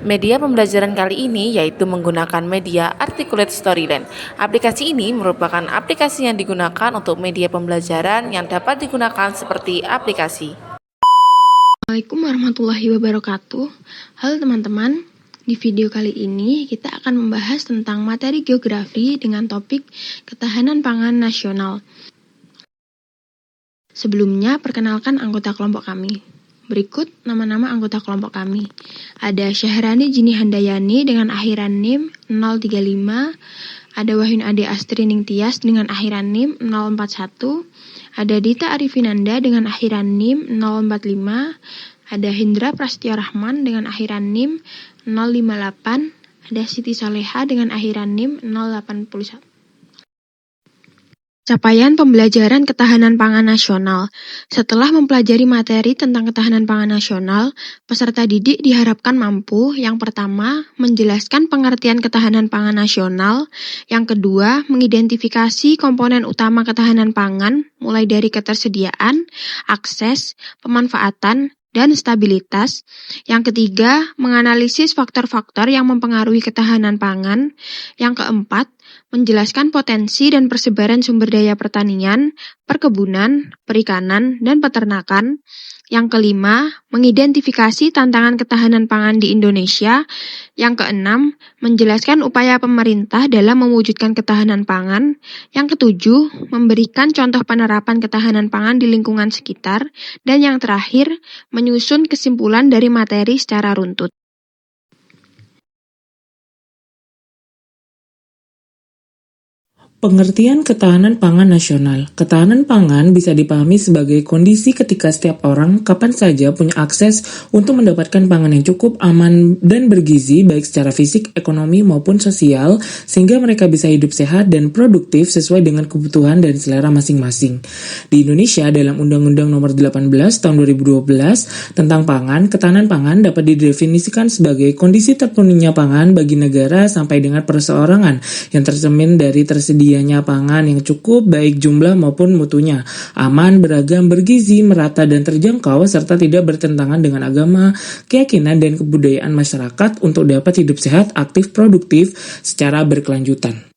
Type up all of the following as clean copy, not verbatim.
Media pembelajaran kali ini yaitu menggunakan media Articulate Storyland. Aplikasi ini merupakan aplikasi yang digunakan untuk media pembelajaran yang dapat digunakan seperti aplikasi. Assalamualaikum warahmatullahi wabarakatuh. Halo teman-teman, di video kali ini kita akan membahas tentang materi geografi dengan topik ketahanan pangan nasional. Sebelumnya, perkenalkan anggota kelompok kami. Berikut nama-nama anggota kelompok kami. Ada Syahrani Jini Handayani dengan akhiran NIM 035, ada Wahyun Ade Astri Ningtyas dengan akhiran NIM 041, ada Dita Arifinanda dengan akhiran NIM 045, ada Hendra Prastyo Rahman dengan akhiran NIM 058, ada Siti Soleha dengan akhiran NIM 081. Capaian pembelajaran ketahanan pangan nasional. Setelah mempelajari materi tentang ketahanan pangan nasional, peserta didik diharapkan mampu, yang pertama, menjelaskan pengertian ketahanan pangan nasional, yang kedua, mengidentifikasi komponen utama ketahanan pangan, mulai dari ketersediaan, akses, pemanfaatan, dan stabilitas. Yang ketiga, menganalisis faktor-faktor yang mempengaruhi ketahanan pangan. Yang keempat, menjelaskan potensi dan persebaran sumber daya pertanian, perkebunan, perikanan, dan peternakan. Yang kelima, mengidentifikasi tantangan ketahanan pangan di Indonesia. Yang keenam, menjelaskan upaya pemerintah dalam mewujudkan ketahanan pangan. Yang ketujuh, memberikan contoh penerapan ketahanan pangan di lingkungan sekitar. Dan yang terakhir, menyusun kesimpulan dari materi secara runtut. Pengertian ketahanan pangan nasional. Ketahanan pangan bisa dipahami sebagai kondisi ketika setiap orang kapan saja punya akses untuk mendapatkan pangan yang cukup, aman, dan bergizi baik secara fisik, ekonomi, maupun sosial, sehingga mereka bisa hidup sehat dan produktif sesuai dengan kebutuhan dan selera masing-masing. Di Indonesia, dalam Undang-Undang Nomor 18 Tahun 2012 tentang pangan, ketahanan pangan dapat didefinisikan sebagai kondisi terpenuhinya pangan bagi negara sampai dengan perseorangan yang tercermin dari tersedianya pangan yang cukup baik jumlah maupun mutunya, aman, beragam, bergizi, merata, dan terjangkau, serta tidak bertentangan dengan agama, keyakinan, dan kebudayaan masyarakat untuk dapat hidup sehat, aktif, produktif secara berkelanjutan.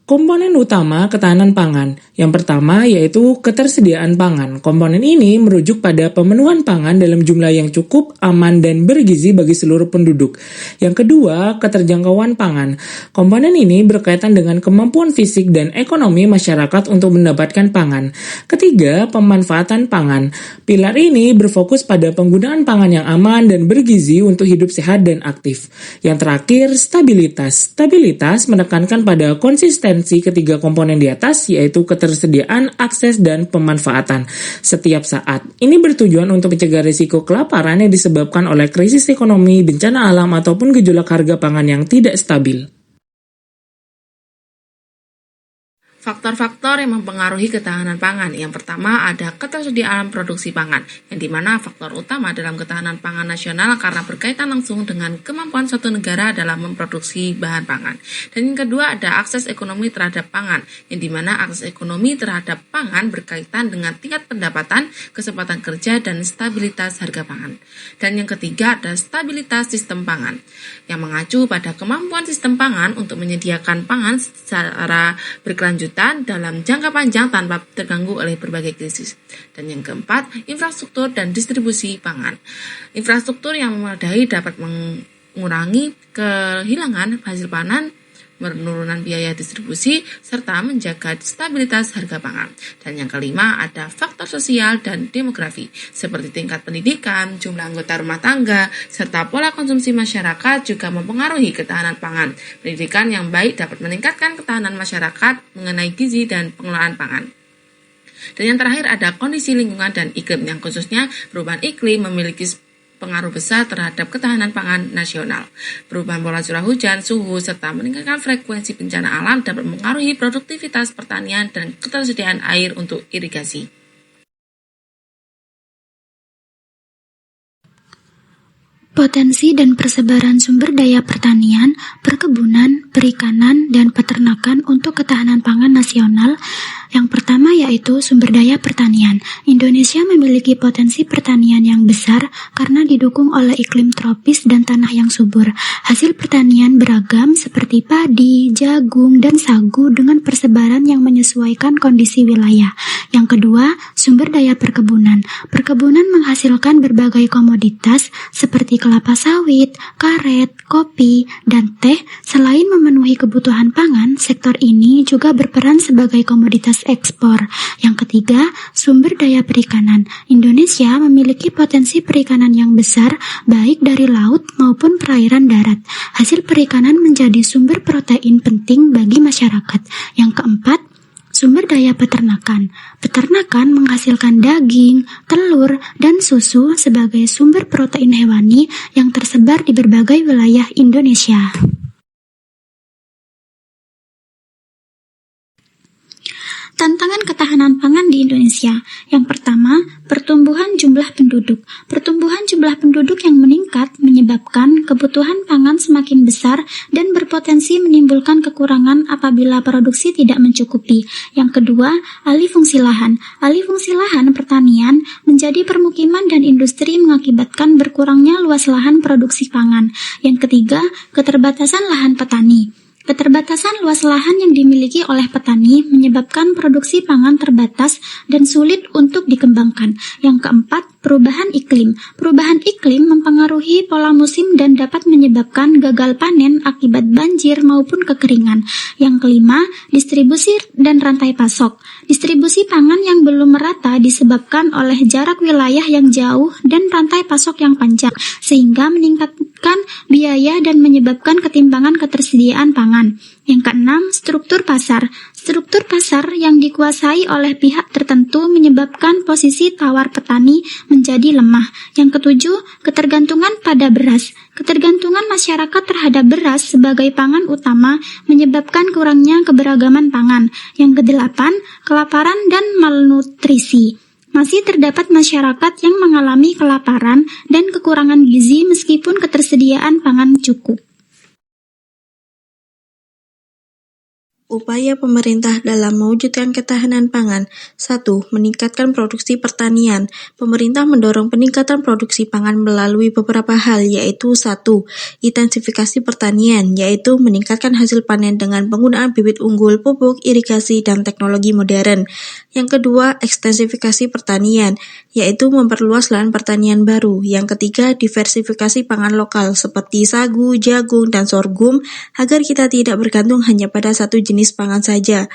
Komponen utama ketahanan pangan. Yang pertama yaitu ketersediaan pangan. Komponen ini merujuk pada pemenuhan pangan dalam jumlah yang cukup, aman, dan bergizi bagi seluruh penduduk. Yang kedua, keterjangkauan pangan. Komponen ini berkaitan dengan kemampuan fisik dan ekonomi masyarakat untuk mendapatkan pangan. Ketiga, pemanfaatan pangan. Pilar ini berfokus pada penggunaan pangan yang aman dan bergizi untuk hidup sehat dan aktif. Yang terakhir, stabilitas. Stabilitas menekankan pada konsistensi ketiga komponen di atas, yaitu ketersediaan, akses, dan pemanfaatan setiap saat. Ini bertujuan untuk mencegah risiko kelaparan yang disebabkan oleh krisis ekonomi, bencana alam, ataupun gejolak harga pangan yang tidak stabil. Faktor-faktor yang mempengaruhi ketahanan pangan. Yang pertama ada ketersediaan produksi pangan, yang dimana faktor utama dalam ketahanan pangan nasional karena berkaitan langsung dengan kemampuan suatu negara dalam memproduksi bahan pangan. Dan yang kedua ada akses ekonomi terhadap pangan, yang dimana akses ekonomi terhadap pangan berkaitan dengan tingkat pendapatan, kesempatan kerja, dan stabilitas harga pangan. Dan yang ketiga ada stabilitas sistem pangan, yang mengacu pada kemampuan sistem pangan untuk menyediakan pangan secara berkelanjutan dalam jangka panjang tanpa terganggu oleh berbagai krisis. Dan yang keempat, infrastruktur dan distribusi pangan. Infrastruktur yang memadai dapat mengurangi kehilangan hasil panen, penurunan biaya distribusi, serta menjaga stabilitas harga pangan. Dan yang kelima ada faktor sosial dan demografi, seperti tingkat pendidikan, jumlah anggota rumah tangga, serta pola konsumsi masyarakat juga mempengaruhi ketahanan pangan. Pendidikan yang baik dapat meningkatkan ketahanan masyarakat mengenai gizi dan pengelolaan pangan. Dan yang terakhir ada kondisi lingkungan dan iklim, yang khususnya perubahan iklim memiliki pengaruh besar terhadap ketahanan pangan nasional. Perubahan pola curah hujan, suhu, serta meningkatkan frekuensi bencana alam dapat mempengaruhi produktivitas pertanian dan ketersediaan air untuk irigasi. Potensi dan persebaran sumber daya pertanian, perkebunan, perikanan, dan peternakan untuk ketahanan pangan nasional Yang pertama yaitu sumber daya pertanian. Indonesia memiliki potensi pertanian yang besar karena didukung oleh iklim tropis dan tanah yang subur. Hasil pertanian beragam seperti padi, jagung, dan sagu dengan persebaran yang menyesuaikan kondisi wilayah. Yang kedua, sumber daya perkebunan. Perkebunan menghasilkan berbagai komoditas seperti kelapa sawit, karet, kopi, dan teh. Selain memenuhi kebutuhan pangan, sektor ini juga berperan sebagai komoditas ekspor. Yang ketiga, sumber daya perikanan. Indonesia memiliki potensi perikanan yang besar, baik dari laut maupun perairan darat. Hasil perikanan menjadi sumber protein penting bagi masyarakat. Yang keempat, sumber daya peternakan. Peternakan menghasilkan daging, telur, dan susu sebagai sumber protein hewani yang tersebar di berbagai wilayah Indonesia. Tantangan ketahanan pangan di Indonesia. Yang pertama, pertumbuhan jumlah penduduk. Pertumbuhan jumlah penduduk yang meningkat menyebabkan kebutuhan pangan semakin besar dan berpotensi menimbulkan kekurangan apabila produksi tidak mencukupi. Yang kedua, alih fungsi lahan. Alih fungsi lahan pertanian menjadi permukiman dan industri mengakibatkan berkurangnya luas lahan produksi pangan. Yang ketiga, keterbatasan lahan petani. Keterbatasan luas lahan yang dimiliki oleh petani menyebabkan produksi pangan terbatas dan sulit untuk dikembangkan. Yang keempat, perubahan iklim. Perubahan iklim mempengaruhi pola musim dan dapat menyebabkan gagal panen akibat banjir maupun kekeringan. Yang kelima, distribusi dan rantai pasok. Distribusi pangan yang belum merata disebabkan oleh jarak wilayah yang jauh dan rantai pasok yang panjang, sehingga meningkatkan biaya dan menyebabkan ketimpangan ketersediaan pangan. Yang keenam, struktur pasar. Struktur pasar yang dikuasai oleh pihak tertentu menyebabkan posisi tawar petani menjadi lemah. Yang ketujuh, ketergantungan pada beras. Ketergantungan masyarakat terhadap beras sebagai pangan utama menyebabkan kurangnya keberagaman pangan. Yang kedelapan, kelaparan dan malnutrisi. Masih terdapat masyarakat yang mengalami kelaparan dan kekurangan gizi meskipun ketersediaan pangan cukup. Upaya pemerintah dalam mewujudkan ketahanan pangan. 1. Meningkatkan produksi pertanian. Pemerintah mendorong peningkatan produksi pangan melalui beberapa hal, yaitu 1. Intensifikasi pertanian, yaitu meningkatkan hasil panen dengan penggunaan bibit unggul, pupuk, irigasi, dan teknologi modern. Yang kedua, ekstensifikasi pertanian, yaitu memperluas lahan pertanian baru. Yang ketiga, diversifikasi pangan lokal seperti sagu, jagung, dan sorghum agar kita tidak bergantung hanya pada satu jenis pangan saja.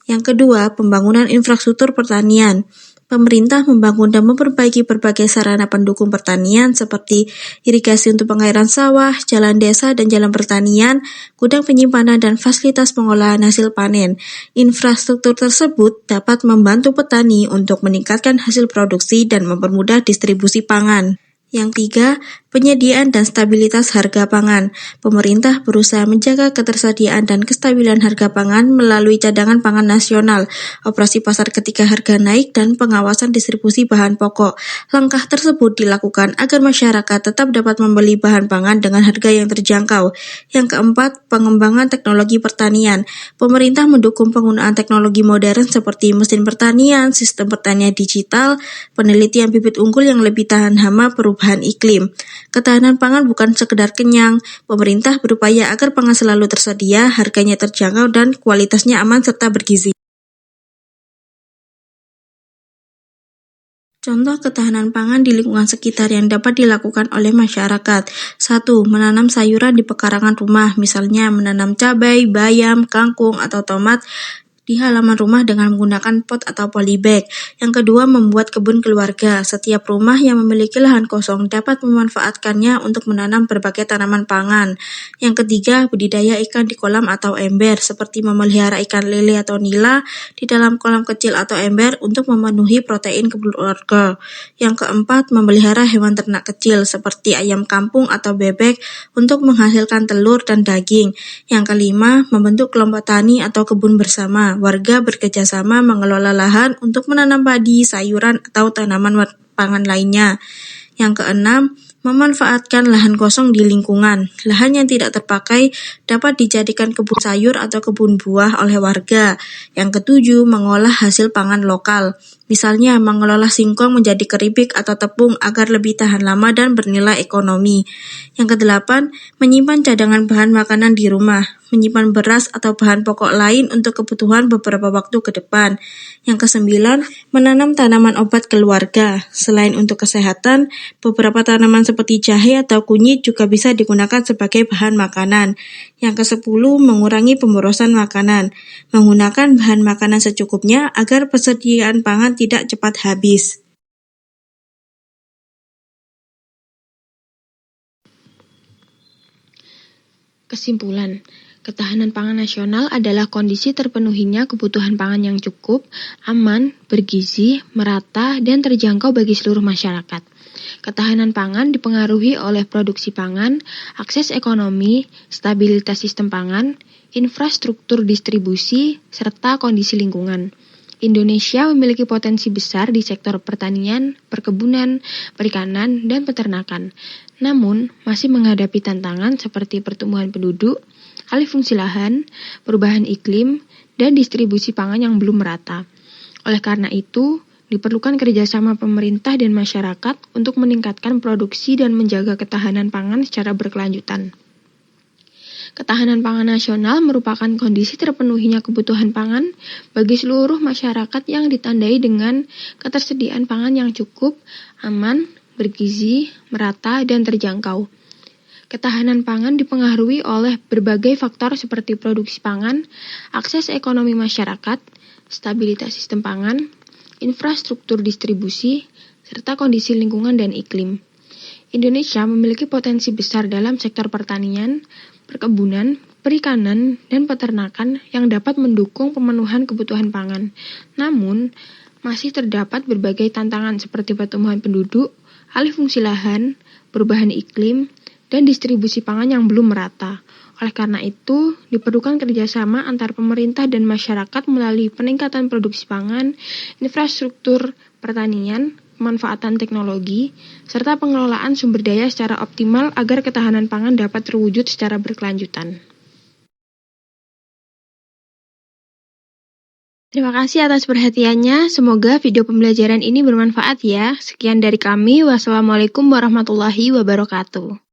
Yang kedua, pembangunan infrastruktur pertanian. Pemerintah membangun dan memperbaiki berbagai sarana pendukung pertanian seperti irigasi untuk pengairan sawah, jalan desa dan jalan pertanian, gudang penyimpanan dan fasilitas pengolahan hasil panen. Infrastruktur tersebut dapat membantu petani untuk meningkatkan hasil produksi dan mempermudah distribusi pangan. Yang tiga, penyediaan dan stabilitas harga pangan. Pemerintah berusaha menjaga ketersediaan dan kestabilan harga pangan melalui cadangan pangan nasional, operasi pasar ketika harga naik, dan pengawasan distribusi bahan pokok. Langkah tersebut dilakukan agar masyarakat tetap dapat membeli bahan pangan dengan harga yang terjangkau. Yang keempat, pengembangan teknologi pertanian. Pemerintah mendukung penggunaan teknologi modern seperti mesin pertanian, sistem pertanian digital, penelitian bibit unggul yang lebih tahan hama, perubahan iklim. Ketahanan pangan bukan sekedar kenyang. Pemerintah berupaya agar pangan selalu tersedia, harganya terjangkau, dan kualitasnya aman serta bergizi. Contoh ketahanan pangan di lingkungan sekitar yang dapat dilakukan oleh masyarakat. 1. Menanam sayuran di pekarangan rumah, misalnya menanam cabai, bayam, kangkung, atau tomat di halaman rumah dengan menggunakan pot atau polybag. Yang kedua, membuat kebun keluarga. Setiap rumah yang memiliki lahan kosong dapat memanfaatkannya untuk menanam berbagai tanaman pangan. Yang ketiga, budidaya ikan di kolam atau ember, seperti memelihara ikan lele atau nila di dalam kolam kecil atau ember untuk memenuhi protein keluarga. Yang keempat, memelihara hewan ternak kecil, seperti ayam kampung atau bebek untuk menghasilkan telur dan daging. Yang kelima, membentuk kelompok tani atau kebun bersama. Warga bekerjasama mengelola lahan untuk menanam padi, sayuran, atau tanaman pangan lainnya. Yang keenam, memanfaatkan lahan kosong di lingkungan. Lahan yang tidak terpakai dapat dijadikan kebun sayur atau kebun buah oleh warga. Yang ketujuh, mengolah hasil pangan lokal. Misalnya, mengelola singkong menjadi keripik atau tepung agar lebih tahan lama dan bernilai ekonomi. Yang kedelapan, menyimpan cadangan bahan makanan di rumah. Menyimpan beras atau bahan pokok lain untuk kebutuhan beberapa waktu ke depan. Yang kesembilan, menanam tanaman obat keluarga. Selain untuk kesehatan, beberapa tanaman seperti jahe atau kunyit juga bisa digunakan sebagai bahan makanan. Yang kesepuluh, mengurangi pemborosan makanan. Menggunakan bahan makanan secukupnya agar persediaan pangan tidak cepat habis. Kesimpulan, ketahanan pangan nasional adalah kondisi terpenuhinya kebutuhan pangan yang cukup, aman, bergizi, merata, dan terjangkau bagi seluruh masyarakat. Ketahanan pangan dipengaruhi oleh produksi pangan, akses ekonomi, stabilitas sistem pangan, infrastruktur distribusi, serta kondisi lingkungan. Indonesia memiliki potensi besar di sektor pertanian, perkebunan, perikanan, dan peternakan. Namun, masih menghadapi tantangan seperti pertumbuhan penduduk, alih fungsi lahan, perubahan iklim, dan distribusi pangan yang belum merata. Oleh karena itu, diperlukan kerjasama pemerintah dan masyarakat untuk meningkatkan produksi dan menjaga ketahanan pangan secara berkelanjutan. Ketahanan pangan nasional merupakan kondisi terpenuhinya kebutuhan pangan bagi seluruh masyarakat yang ditandai dengan ketersediaan pangan yang cukup, aman, bergizi, merata, dan terjangkau. Ketahanan pangan dipengaruhi oleh berbagai faktor seperti produksi pangan, akses ekonomi masyarakat, stabilitas sistem pangan, infrastruktur distribusi, serta kondisi lingkungan dan iklim. Indonesia memiliki potensi besar dalam sektor pertanian, perkebunan, perikanan, dan peternakan yang dapat mendukung pemenuhan kebutuhan pangan. Namun, masih terdapat berbagai tantangan seperti pertumbuhan penduduk, alih fungsi lahan, perubahan iklim, dan distribusi pangan yang belum merata. Oleh karena itu, diperlukan kerjasama antar pemerintah dan masyarakat melalui peningkatan produksi pangan, infrastruktur pertanian, pemanfaatan teknologi, serta pengelolaan sumber daya secara optimal agar ketahanan pangan dapat terwujud secara berkelanjutan. Terima kasih atas perhatiannya. Semoga video pembelajaran ini bermanfaat ya. Sekian dari kami. Wassalamualaikum warahmatullahi wabarakatuh.